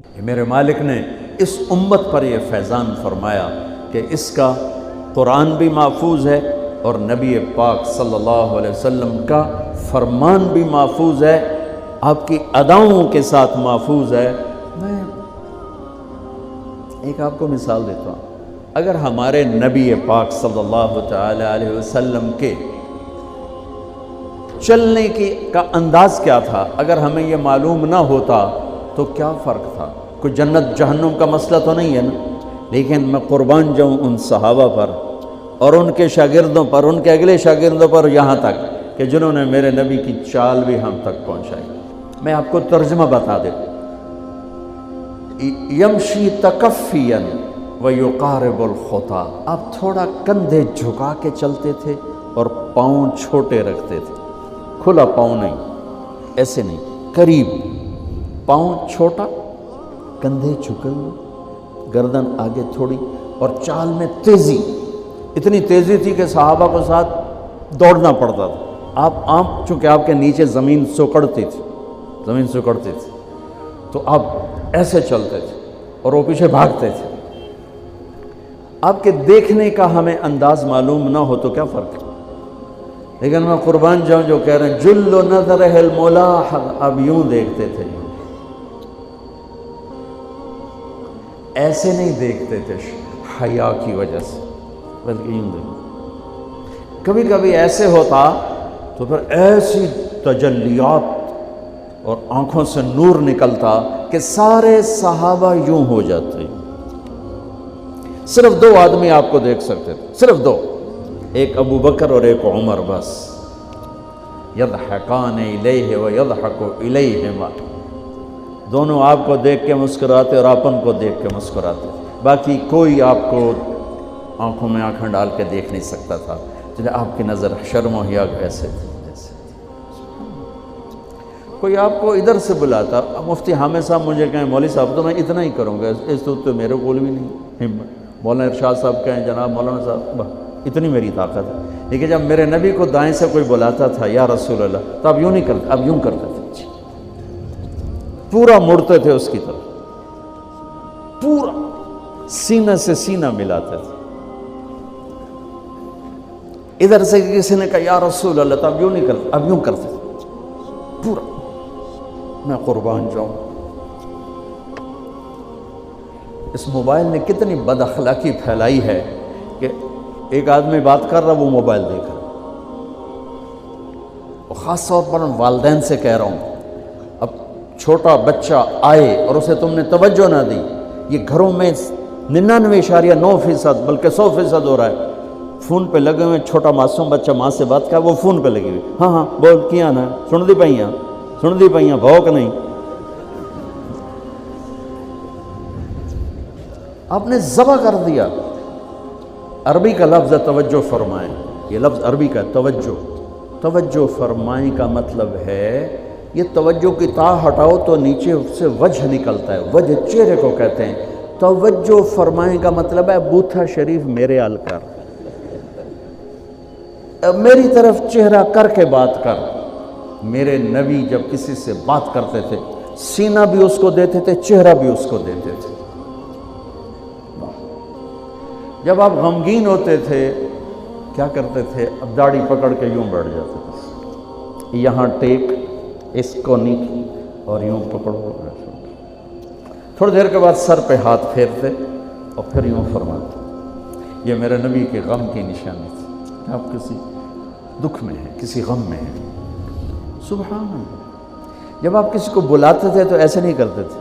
میرے مالک نے اس امت پر یہ فیضان فرمایا کہ اس کا قرآن بھی محفوظ ہے اور نبی پاک صلی اللہ علیہ وسلم کا فرمان بھی محفوظ ہے، آپ کی اداؤں کے ساتھ محفوظ ہے۔ میں ایک آپ کو مثال دیتا ہوں، اگر ہمارے نبی پاک صلی اللہ تعالی علیہ وسلم کے چلنے کا انداز کیا تھا، اگر ہمیں یہ معلوم نہ ہوتا تو کیا فرق تھا؟ کوئی جنت جہنم کا مسئلہ تو نہیں ہے نا، لیکن میں قربان جاؤں ان صحابہ پر اور ان کے شاگردوں پر، ان کے اگلے شاگردوں پر، یہاں تک کہ جنہوں نے میرے نبی کی چال بھی ہم تک پہنچائی۔ میں آپ کو ترجمہ بتا دوں، یمشی تکفیا ویقارب الخطا، آپ تھوڑا کندھے جھکا کے چلتے تھے اور پاؤں چھوٹے رکھتے تھے، کھلا پاؤں نہیں، ایسے نہیں، قریب، پاؤں چھوٹا، کندھے جھکے ہوئے، گردن آگے تھوڑی، اور چال میں تیزی، اتنی تیزی تھی کہ صحابہ کو ساتھ دوڑنا پڑتا تھا۔ آپ چونکہ آپ کے نیچے زمین سکڑتی تھی، تو آپ ایسے چلتے تھے اور وہ پیچھے بھاگتے تھے۔ آپ کے دیکھنے کا ہمیں انداز معلوم نہ ہو تو کیا فرق ہے؟ لیکن میں قربان جاؤں جو کہہ رہے ہیں جل نظرہ الملاحظ، اب یوں دیکھتے تھے، ایسے نہیں دیکھتے تھے حیا کی وجہ سے، بلکہ یوں دیکھتے۔ کبھی کبھی ایسے ہوتا تو پھر ایسی تجلیات اور آنکھوں سے نور نکلتا کہ سارے صحابہ یوں ہو جاتے۔ صرف 2 آدمی آپ کو دیکھ سکتے تھے، صرف 2، ایک ابو بکر اور ایک عمر، بس۔ یضحکان الیہ ویضحک الیہما، دونوں آپ کو دیکھ کے مسکراتے اور اپن کو دیکھ کے مسکراتے، باقی کوئی آپ کو آنکھوں میں آنکھیں ڈال کے دیکھ نہیں سکتا تھا، جنہیں آپ کی نظر شرم و حیا ایسے تھی۔ کوئی آپ کو ادھر سے بلاتا، مفتی حامد صاحب مجھے کہیں مولوی صاحب تو میں اتنا ہی کروں گا، اس تو میرے کول بھی نہیں ہمت، مولانا ارشاد صاحب کہیں جناب مولانا صاحب، اتنی میری طاقت ہے۔ لیکن جب میرے نبی کو دائیں سے کوئی بلاتا تھا یا رسول اللہ، تو اب یوں نہیں کرتے، اب یوں کرتے تھے، پورا مڑتے تھے اس کی طرف، پورا سینہ سے سینہ ملاتے تھے۔ ادھر سے کسی نے کہا یا رسول اللہ، تو اب یوں نہیں کرتے، اب یوں کرتے تھے پورا۔ میں قربان جاؤں، اس موبائل نے کتنی بد اخلاقی پھیلائی ہے کہ ایک آدمی بات کر رہا، وہ موبائل دیکھ رہا۔ اور خاص طور پر والدین سے کہہ رہا ہوں، اب چھوٹا بچہ آئے اور اسے تم نے توجہ نہ دی، یہ گھروں میں 99.9% بلکہ 100% ہو رہا ہے، فون پہ لگے ہوئے، چھوٹا معصوم بچہ ماں سے بات کر، وہ فون پہ لگی ہوئی، ہاں ہاں بول کیا نا، سن دی پئیاں بھوک نہیں۔ آپ نے ذبح کر دیا۔ عربی کا لفظ ہے توجہ فرمائیں، یہ لفظ عربی کا توجہ فرمائیں کا مطلب ہے، یہ توجہ کی تا ہٹاؤ تو نیچے سے وجہ نکلتا ہے، وجہ چہرے کو کہتے ہیں۔ توجہ فرمائیں کا مطلب ہے بوتھا شریف میرے آل کر، میری طرف چہرہ کر کے بات کر۔ میرے نبی جب کسی سے بات کرتے تھے، سینہ بھی اس کو دیتے تھے، چہرہ بھی اس کو دیتے تھے۔ جب آپ غمگین ہوتے تھے کیا کرتے تھے؟ اب داڑھی پکڑ کے یوں بیٹھ جاتے تھے، یہاں ٹیک، اس کو نیچے، اور یوں پکڑو۔ تھوڑی دیر کے بعد سر پہ ہاتھ پھیرتے اور پھر یوں فرماتے۔ یہ میرے نبی کے غم کی نشانی تھی کہ آپ کسی دکھ میں ہیں، کسی غم میں ہیں۔ سبحان اللہ۔ جب آپ کسی کو بلاتے تھے تو ایسے نہیں کرتے تھے،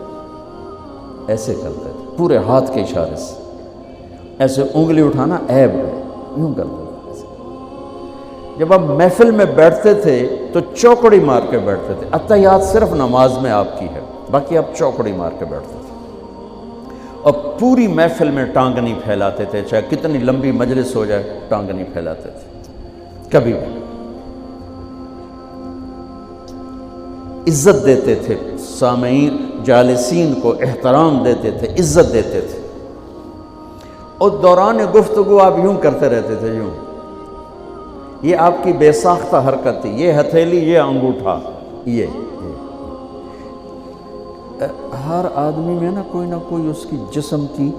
ایسے کرتے تھے، پورے ہاتھ کے اشارے سے، ایسے انگلی اٹھانا عیب ہے، یوں کرتے تھے ایسے۔ جب آپ محفل میں بیٹھتے تھے تو چوکڑی مار کے بیٹھتے تھے، اتحیات صرف نماز میں آپ کی ہے، باقی آپ چوکڑی مار کے بیٹھتے تھے، اور پوری محفل میں ٹانگ نہیں پھیلاتے تھے، چاہے کتنی لمبی مجلس ہو جائے ٹانگ نہیں پھیلاتے تھے کبھی بھی۔ عزت دیتے تھے، سامعین جالسین کو احترام دیتے تھے، عزت دیتے تھے، اور دوران گفتگو آپ یوں کرتے رہتے تھے، یوں۔ یہ آپ کی بے ساختہ حرکت تھی، یہ ہتھیلی، یہ انگوٹھا، یہ ہر آدمی میں نا کوئی اس کی جسم کی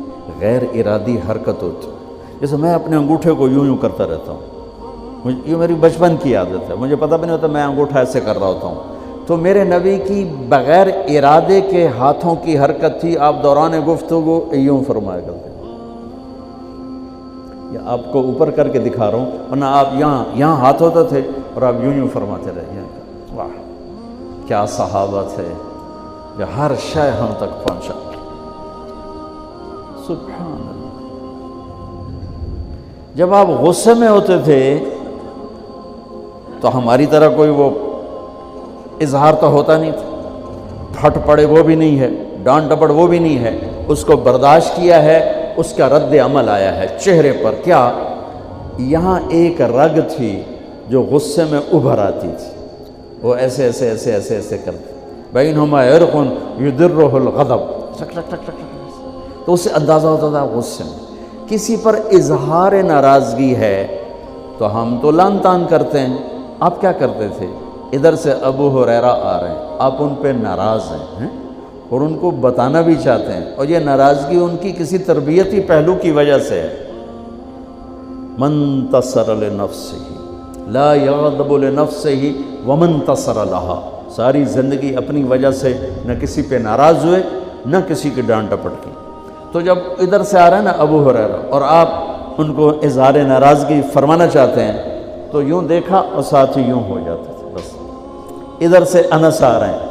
غیر ارادی حرکت ہوتی ہے. جیسے میں اپنے انگوٹھے کو یوں کرتا رہتا ہوں، یہ میری بچپن کی عادت ہے، مجھے پتہ بھی نہیں ہوتا میں انگوٹھا ایسے کر رہا ہوتا ہوں. تو میرے نبی کی بغیر ارادے کے ہاتھوں کی حرکت تھی. آپ دوران گفتگو یوں فرمایا کرتے ہیں. یا آپ کو اوپر کر کے دکھا رہا ہوں، ورنہ آپ یہاں ہاتھ ہوتے تھے اور آپ یوں فرماتے رہے. واہ کیا صحابہ تھے جو ہر شے ہم تک پہنچا. سبحان اللہ. جب آپ غصے میں ہوتے تھے تو ہماری طرح کوئی وہ اظہار تو ہوتا نہیں تھا، پھٹ پڑے وہ بھی نہیں ہے، ڈانٹ ڈپٹ وہ بھی نہیں ہے. اس کو برداشت کیا ہے، اس کا رد عمل آیا ہے چہرے پر. کیا یہاں ایک رگ تھی جو غصے میں ابھر آتی تھی، وہ ایسے ایسے ایسے ایسے ایسے کرتے. بینہما عرق یدرہ الغضب، ٹک ٹک ٹک ٹک. تو اس سے اندازہ ہوتا تھا غصے میں کسی پر اظہار ناراضگی ہے تو ہم تو لان تان کرتے ہیں. آپ کیا کرتے تھے؟ ادھر سے ابو ہریرہ آ رہے ہیں، آپ ان پہ ناراض ہیں اور ان کو بتانا بھی چاہتے ہیں، اور یہ ناراضگی ان کی کسی تربیتی پہلو کی وجہ سے ہے. من تصر لنفسہ لا یغضب لنفسہ ومن تصر لہا. ساری زندگی اپنی وجہ سے نہ کسی پہ ناراض ہوئے نہ کسی کی ڈانٹ ڈپٹ کی. تو جب ادھر سے آ رہا ہے نا ابو ہریرہ اور آپ ان کو اظہار ناراضگی فرمانا چاہتے ہیں تو یوں دیکھا اور ساتھ ہی یوں ہو جاتے تھے. بس ادھر سے انس آ رہے ہیں،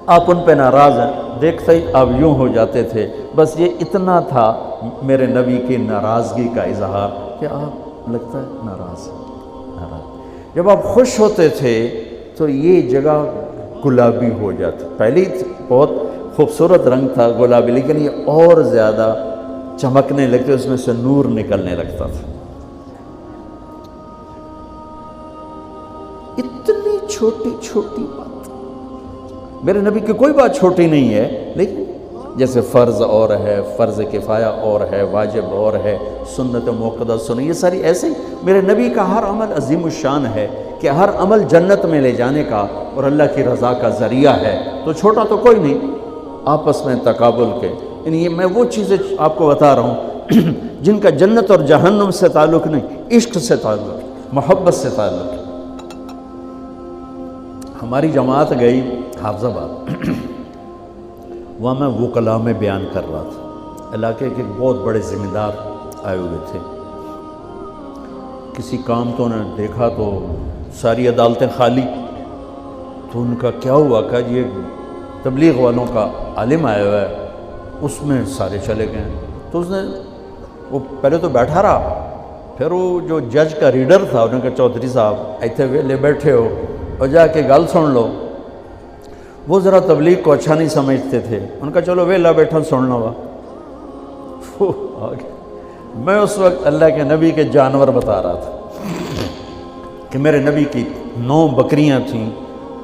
آپ ان پہ ناراض ہیں، دیکھتے ہی آپ یوں ہو جاتے تھے. بس یہ اتنا تھا میرے نبی کی ناراضگی کا اظہار کہ آپ لگتا ہے ناراض. جب آپ خوش ہوتے تھے تو یہ جگہ گلابی ہو جاتی. پہلی بہت خوبصورت رنگ تھا گلابی، لیکن یہ اور زیادہ چمکنے لگتے، اس میں سے نور نکلنے لگتا تھا. اتنی چھوٹی چھوٹی بات. میرے نبی کی کوئی بات چھوٹی نہیں ہے، لیکن جیسے فرض اور ہے، فرض کفایہ اور ہے، واجب اور ہے، سنت موقدہ سنت، یہ ساری ایسے ہی. میرے نبی کا ہر عمل عظیم الشان ہے کہ ہر عمل جنت میں لے جانے کا اور اللہ کی رضا کا ذریعہ ہے. تو چھوٹا تو کوئی نہیں، آپس میں تقابل کے. یعنی میں وہ چیزیں آپ کو بتا رہا ہوں جن کا جنت اور جہنم سے تعلق نہیں، عشق سے تعلق، محبت سے تعلق. ہماری جماعت گئی حافظ آباد، وہاں میں وکلاء میں بیان کر رہا تھا. علاقے کے بہت بڑے ذمہ دار آئے ہوئے تھے. کسی کام تو انہوں نے دیکھا تو ساری عدالتیں خالی. تو ان کا کیا ہوا کہ یہ تبلیغ والوں کا عالم آیا ہوا ہے، اس میں سارے چلے گئے. تو اس نے وہ پہلے تو بیٹھا رہا، پھر وہ جو جج کا ریڈر تھا انہوں نے کہا چودھری صاحب ایتھے ویلے بیٹھے ہو اور جا کے گل سن لو. وہ ذرا تبلیغ کو اچھا نہیں سمجھتے تھے. ان کا چلو ویلا بیٹھا سننا وا. میں اس وقت اللہ کے نبی کے جانور بتا رہا تھا کہ میرے نبی کی 9 بکریاں تھیں،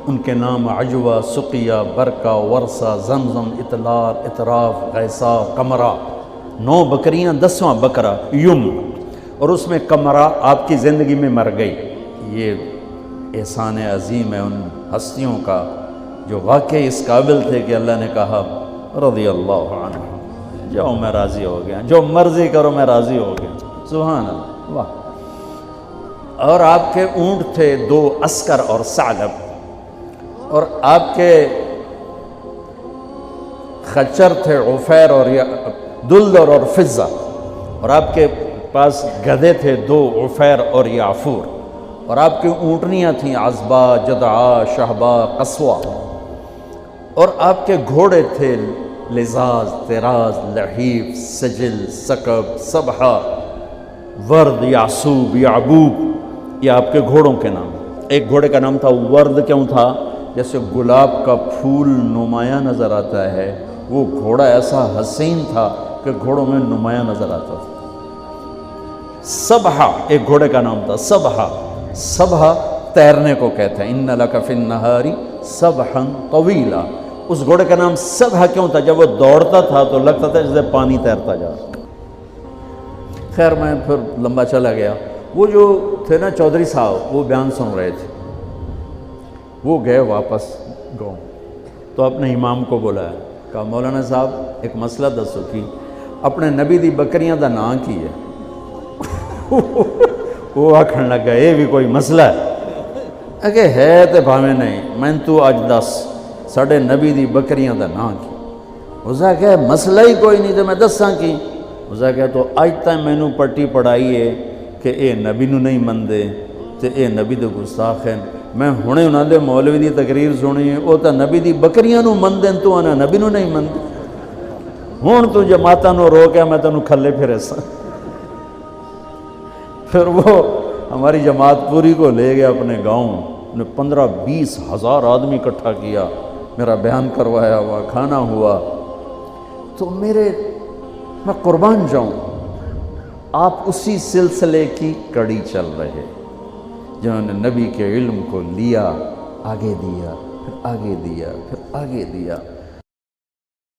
ان کے نام عجوہ، سقیہ، برکہ، ورثہ، زمزم، اطلال، اطراف، غیثہ، قمرہ. 9 بکریاں، 10واں بکرا یم، اور اس میں قمرہ آپ کی زندگی میں مر گئی. یہ احسان عظیم ہے ان ہستیوں کا جو واقعی اس قابل تھے کہ اللہ نے کہا رضی اللہ عنہ، جاؤ میں راضی ہو گیا، جو مرضی کرو میں راضی ہو گیا. سبحان اللہ. واہ. اور آپ کے اونٹ تھے 2 عسکر اور ثعلب، اور آپ کے خچر تھے عفیر اور دلدر اور فضہ، اور آپ کے پاس گدھے تھے 2 عفیر اور یعفور، اور آپ کی اونٹنیاں تھیں عزبہ، جدعا، شہبہ، قصوہ، اور آپ کے گھوڑے تھے لزاز، تراز، لحیف، سجل، سکب، سبحہ، ورد، یعصوب، یعبوب. یہ آپ کے گھوڑوں کے نام. ایک گھوڑے کا نام تھا ورد. کیوں تھا؟ جیسے گلاب کا پھول نمایاں نظر آتا ہے، وہ گھوڑا ایسا حسین تھا کہ گھوڑوں میں نمایاں نظر آتا تھا. سبحہ ایک گھوڑے کا نام تھا. سبحہ تیرنے کو کہتے ہیں. ان لک فی النہار سبحا طویلا. اس گھوڑے کا نام سبحہ کیوں تھا؟ جب وہ دوڑتا تھا تو لگتا تھا جیسے پانی تیرتا جا رہا. خیر میں پھر لمبا چلا گیا. وہ جو تھے نا چودھری صاحب، وہ بیان سن رہے تھے. وہ گئے واپس گاؤں. تو اپنے امام کو بلایا، کہا مولانا صاحب ایک مسئلہ دسو کی اپنے نبی دی بکریاں دا نام کی ہے؟ وہ آکھن لگا یہ بھی کوئی مسئلہ ہے کہ ہے تے بھاویں نہیں، میں تو اج دس ساڑھے نبی دی بکریاں دا نام کی؟ اسا کہ مسئلہ ہی کوئی نہیں تو میں دساں کی؟ اسا کہ تو اج تک مینوں پٹی پڑھائی ہے کہ اے نبی نو نہیں مندے تے اے نبی دے گستاخ ہیں، میں ہنے انہاں دے مولوی دی تقریر سنی ہے او تا نبی دی بکریاں نو مندیں تو انہاں نبی نو نہیں مندے، ہن تو جماعتاں نو روکیا میں تینوں کھلے پھرے سا۔ پھر وہ ہماری جماعت پوری کو لے گیا اپنے گاؤں نے 15-20 ہزار آدمی اکٹھا کیا، میرا بیان کروایا ہوا، کھانا ہوا، تو میں قربان جاؤں آپ اسی سلسلے کی کڑی چل رہے جنہوں نے نبی کے علم کو لیا، آگے دیا، پھر آگے دیا، پھر آگے دیا۔